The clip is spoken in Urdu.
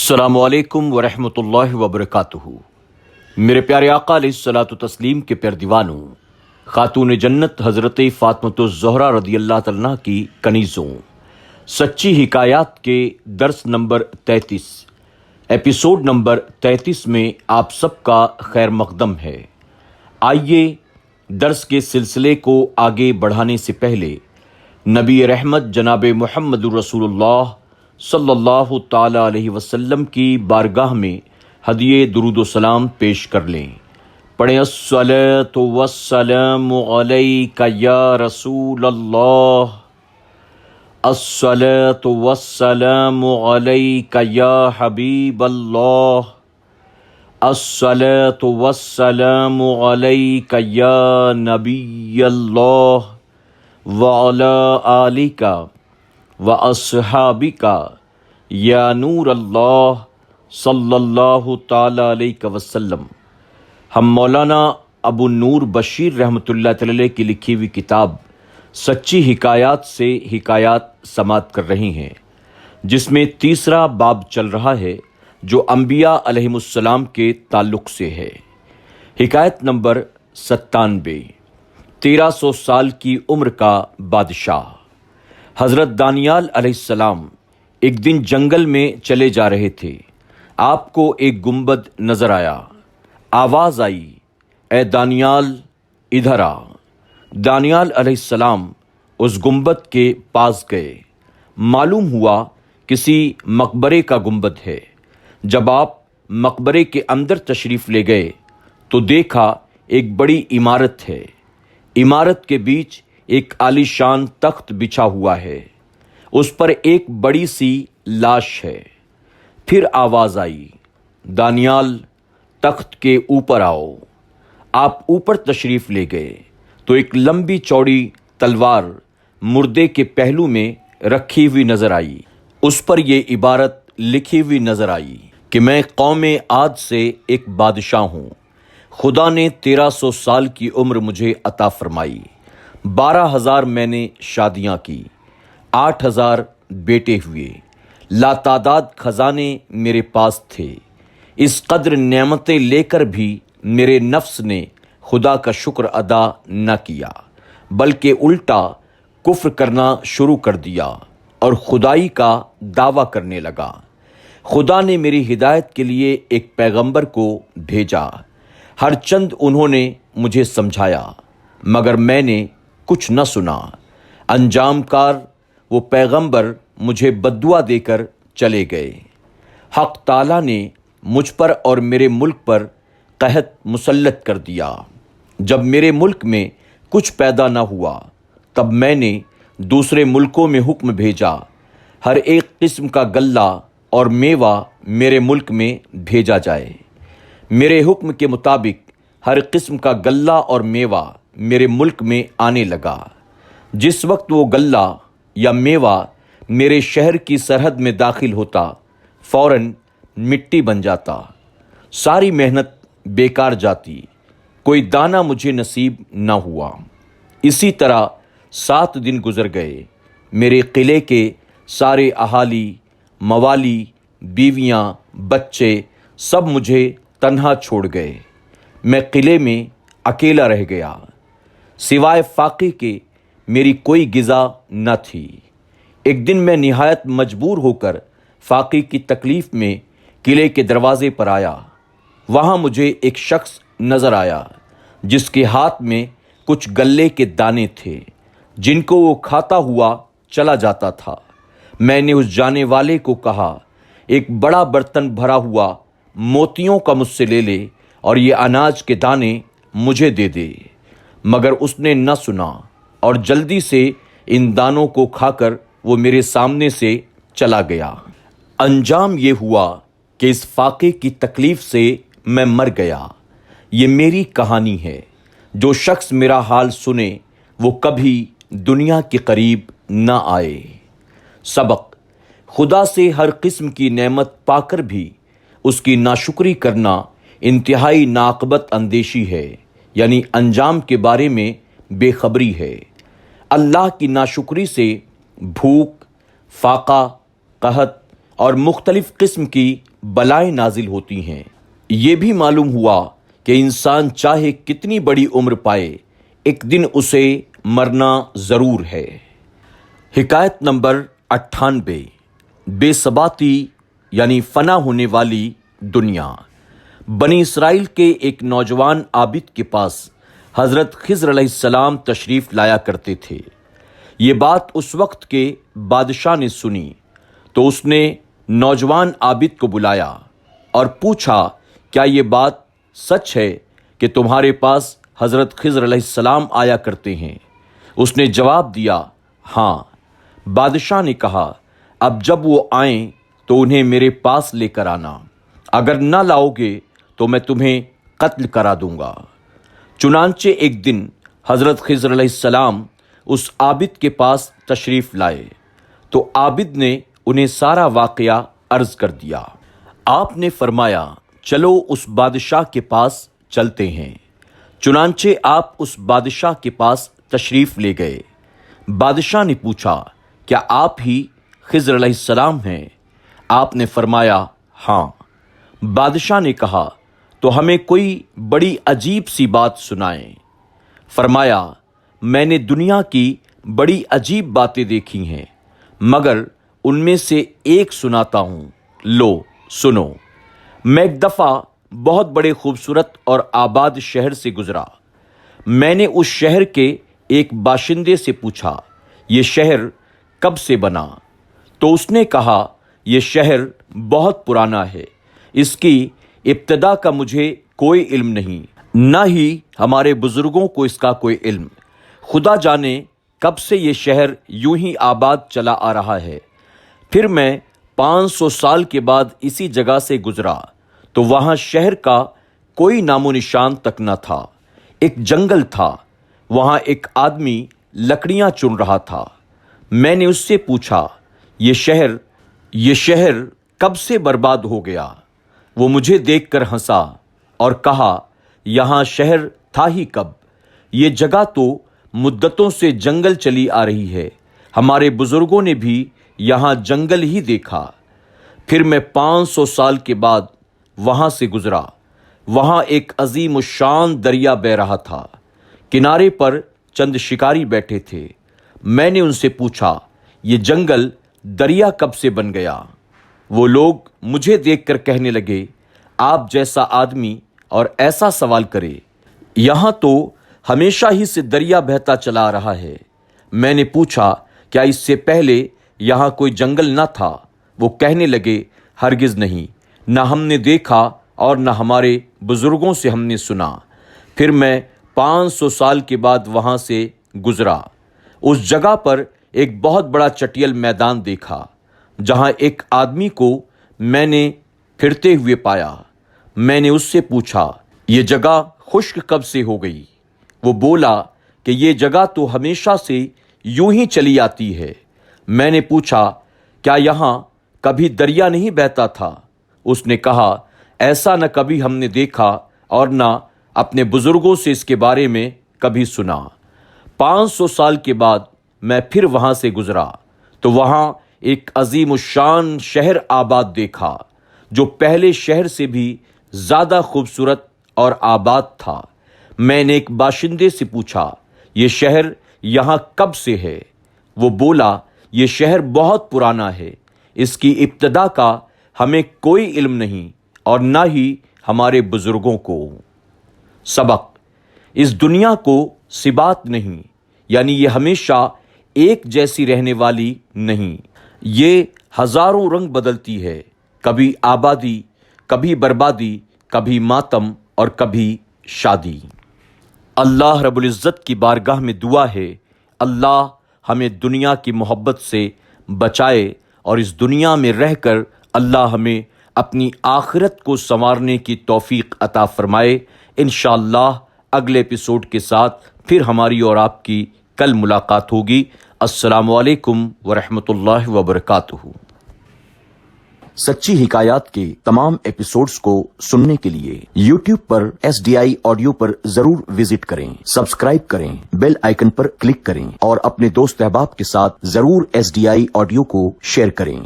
السلام علیکم ورحمۃ اللہ وبرکاتہ۔ میرے پیارے آقا علیہ الصلوۃ والتسلیم کے پیارے دیوانوں، خاتون جنت حضرت فاطمۃ الزہرا رضی اللہ تعالیٰ عنہا کی کنیزوں، سچی حکایات کے درس نمبر 33 ایپیسوڈ نمبر 33 میں آپ سب کا خیر مقدم ہے۔ آئیے درس کے سلسلے کو آگے بڑھانے سے پہلے نبی رحمت جناب محمد رسول اللہ صلی اللہ تعالی علیہ وسلم کی بارگاہ میں ہدیہ درود و سلام پیش کر لیں۔ پڑھیں الصلاۃ والسلام علیک یا رسول اللہ، الصلاۃ والسلام علیک یا حبیب اللہ، الصلاۃ والسلام علیک یا نبی اللہ وعلی آلک وَأَصْحَابِكَ یا نور اللہ صلی اللہ تعالی علیہ وسلم۔ ہم مولانا ابو نور بشیر رحمۃ اللہ علیہ کی لکھی ہوئی کتاب سچی حکایات سے حکایات سماعت کر رہی ہیں، جس میں تیسرا باب چل رہا ہے جو انبیاء علیہم السلام کے تعلق سے ہے۔ حکایت نمبر 97۔ 1300 سال کی عمر کا بادشاہ۔ حضرت دانیال علیہ السلام ایک دن جنگل میں چلے جا رہے تھے۔ آپ کو ایک گنبد نظر آیا۔ آواز آئی، اے دانیال ادھر آ۔ دانیال علیہ السلام اس گنبد کے پاس گئے۔ معلوم ہوا کسی مقبرے کا گنبد ہے۔ جب آپ مقبرے کے اندر تشریف لے گئے تو دیکھا ایک بڑی عمارت ہے۔ عمارت کے بیچ ایک عالی شان تخت بچھا ہوا ہے، اس پر ایک بڑی سی لاش ہے۔ پھر آواز آئی، دانیال تخت کے اوپر آؤ۔ آپ اوپر تشریف لے گئے تو ایک لمبی چوڑی تلوار مردے کے پہلو میں رکھی ہوئی نظر آئی۔ اس پر یہ عبارت لکھی ہوئی نظر آئی کہ میں قوم عاد سے ایک بادشاہ ہوں۔ خدا نے 1300 سال کی عمر مجھے عطا فرمائی۔ 12,000 میں نے شادیاں کی، 8,000 بیٹے ہوئے، لاتعداد خزانے میرے پاس تھے۔ اس قدر نعمتیں لے کر بھی میرے نفس نے خدا کا شکر ادا نہ کیا، بلکہ الٹا کفر کرنا شروع کر دیا اور خدائی کا دعویٰ کرنے لگا۔ خدا نے میری ہدایت کے لیے ایک پیغمبر کو بھیجا۔ ہر چند انہوں نے مجھے سمجھایا، مگر میں نے کچھ نہ سنا۔ انجام کار وہ پیغمبر مجھے بددعا دے کر چلے گئے۔ حق تعالیٰ نے مجھ پر اور میرے ملک پر قحط مسلط کر دیا۔ جب میرے ملک میں کچھ پیدا نہ ہوا تب میں نے دوسرے ملکوں میں حکم بھیجا، ہر ایک قسم کا غلہ اور میوہ میرے ملک میں بھیجا جائے۔ میرے حکم کے مطابق ہر قسم کا غلہ اور میوہ میرے ملک میں آنے لگا۔ جس وقت وہ غلہ یا میوہ میرے شہر کی سرحد میں داخل ہوتا، فوراً مٹی بن جاتا، ساری محنت بیکار جاتی، کوئی دانہ مجھے نصیب نہ ہوا۔ اسی طرح 7 دن گزر گئے۔ میرے قلعے کے سارے اہالی، موالی، بیویاں، بچے سب مجھے تنہا چھوڑ گئے۔ میں قلعے میں اکیلا رہ گیا۔ سوائے فاقے کے میری کوئی غذا نہ تھی۔ ایک دن میں نہایت مجبور ہو کر فاقے کی تکلیف میں قلعے کے دروازے پر آیا۔ وہاں مجھے ایک شخص نظر آیا جس کے ہاتھ میں کچھ غلے کے دانے تھے جن کو وہ کھاتا ہوا چلا جاتا تھا۔ میں نے اس جانے والے کو کہا، ایک بڑا برتن بھرا ہوا موتیوں کا مجھ سے لے لے اور یہ اناج کے دانے مجھے دے دے، مگر اس نے نہ سنا اور جلدی سے ان دانوں کو کھا کر وہ میرے سامنے سے چلا گیا۔ انجام یہ ہوا کہ اس فاقے کی تکلیف سے میں مر گیا۔ یہ میری کہانی ہے۔ جو شخص میرا حال سنے وہ کبھی دنیا کے قریب نہ آئے۔ سبق: خدا سے ہر قسم کی نعمت پا کر بھی اس کی ناشکری کرنا انتہائی ناقابت اندیشی ہے، یعنی انجام کے بارے میں بے خبری ہے۔ اللہ کی ناشکری سے بھوک، فاقہ، قحط اور مختلف قسم کی بلائیں نازل ہوتی ہیں۔ یہ بھی معلوم ہوا کہ انسان چاہے کتنی بڑی عمر پائے، ایک دن اسے مرنا ضرور ہے۔ حکایت نمبر 98، بے ثباتی یعنی فنا ہونے والی دنیا۔ بنی اسرائیل کے ایک نوجوان عابد کے پاس حضرت خضر علیہ السلام تشریف لایا کرتے تھے۔ یہ بات اس وقت کے بادشاہ نے سنی تو اس نے نوجوان عابد کو بلایا اور پوچھا، کیا یہ بات سچ ہے کہ تمہارے پاس حضرت خضر علیہ السلام آیا کرتے ہیں؟ اس نے جواب دیا، ہاں۔ بادشاہ نے کہا، اب جب وہ آئیں تو انہیں میرے پاس لے کر آنا، اگر نہ لاؤ گے تو میں تمہیں قتل کرا دوں گا۔ چنانچہ ایک دن حضرت خضر علیہ السلام اس عابد کے پاس تشریف لائے تو عابد نے انہیں سارا واقعہ عرض کر دیا۔ آپ نے فرمایا، چلو اس بادشاہ کے پاس چلتے ہیں۔ چنانچہ آپ اس بادشاہ کے پاس تشریف لے گئے۔ بادشاہ نے پوچھا، کیا آپ ہی خضر علیہ السلام ہیں؟ آپ نے فرمایا، ہاں۔ بادشاہ نے کہا، تو ہمیں کوئی بڑی عجیب سی بات سنائیں۔ فرمایا، میں نے دنیا کی بڑی عجیب باتیں دیکھی ہیں، مگر ان میں سے ایک سناتا ہوں، لو سنو۔ میں ایک دفعہ بہت بڑے خوبصورت اور آباد شہر سے گزرا۔ میں نے اس شہر کے ایک باشندے سے پوچھا، یہ شہر کب سے بنا؟ تو اس نے کہا، یہ شہر بہت پرانا ہے، اس کی ابتدا کا مجھے کوئی علم نہیں، نہ ہی ہمارے بزرگوں کو اس کا کوئی علم۔ خدا جانے کب سے یہ شہر یوں ہی آباد چلا آ رہا ہے۔ پھر میں 500 سال کے بعد اسی جگہ سے گزرا تو وہاں شہر کا کوئی نام و نشان تک نہ تھا۔ ایک جنگل تھا، وہاں ایک آدمی لکڑیاں چن رہا تھا۔ میں نے اس سے پوچھا، یہ شہر کب سے برباد ہو گیا؟ وہ مجھے دیکھ کر ہنسا اور کہا، یہاں شہر تھا ہی کب؟ یہ جگہ تو مدتوں سے جنگل چلی آ رہی ہے، ہمارے بزرگوں نے بھی یہاں جنگل ہی دیکھا۔ پھر میں 500 سال کے بعد وہاں سے گزرا، وہاں ایک عظیم الشان دریا بہہ رہا تھا، کنارے پر چند شکاری بیٹھے تھے۔ میں نے ان سے پوچھا، یہ جنگل دریا کب سے بن گیا؟ وہ لوگ مجھے دیکھ کر کہنے لگے، آپ جیسا آدمی اور ایسا سوال کرے، یہاں تو ہمیشہ ہی سے دریا بہتا چلا آ رہا ہے۔ میں نے پوچھا، کیا اس سے پہلے یہاں کوئی جنگل نہ تھا؟ وہ کہنے لگے، ہرگز نہیں، نہ ہم نے دیکھا اور نہ ہمارے بزرگوں سے ہم نے سنا۔ پھر میں 500 سال کے بعد وہاں سے گزرا، اس جگہ پر ایک بہت بڑا چٹیل میدان دیکھا، جہاں ایک آدمی کو میں نے پھرتے ہوئے پایا۔ میں نے اس سے پوچھا، یہ جگہ خشک کب سے ہو گئی؟ وہ بولا کہ یہ جگہ تو ہمیشہ سے یوں ہی چلی آتی ہے۔ میں نے پوچھا، کیا یہاں کبھی دریا نہیں بہتا تھا؟ اس نے کہا، ایسا نہ کبھی ہم نے دیکھا اور نہ اپنے بزرگوں سے اس کے بارے میں کبھی سنا۔ 500 سال کے بعد میں پھر وہاں سے گزرا تو وہاں ایک عظیم الشان شہر آباد دیکھا، جو پہلے شہر سے بھی زیادہ خوبصورت اور آباد تھا۔ میں نے ایک باشندے سے پوچھا، یہ شہر یہاں کب سے ہے؟ وہ بولا، یہ شہر بہت پرانا ہے، اس کی ابتدا کا ہمیں کوئی علم نہیں اور نہ ہی ہمارے بزرگوں کو۔ سبق: اس دنیا کو ثبات نہیں، یعنی یہ ہمیشہ ایک جیسی رہنے والی نہیں، یہ ہزاروں رنگ بدلتی ہے، کبھی آبادی، کبھی بربادی، کبھی ماتم اور کبھی شادی۔ اللہ رب العزت کی بارگاہ میں دعا ہے، اللہ ہمیں دنیا کی محبت سے بچائے اور اس دنیا میں رہ کر اللہ ہمیں اپنی آخرت کو سنوارنے کی توفیق عطا فرمائے۔ انشاءاللہ اگلے ایپیسوڈ کے ساتھ پھر ہماری اور آپ کی کل ملاقات ہوگی۔ السلام علیکم ورحمۃ اللہ وبرکاتہ۔ سچی حکایات کے تمام ایپیسوڈز کو سننے کے لیے یوٹیوب پر SDI آڈیو پر ضرور وزٹ کریں، سبسکرائب کریں، بیل آئیکن پر کلک کریں اور اپنے دوست احباب کے ساتھ ضرور SDI آڈیو کو شیئر کریں۔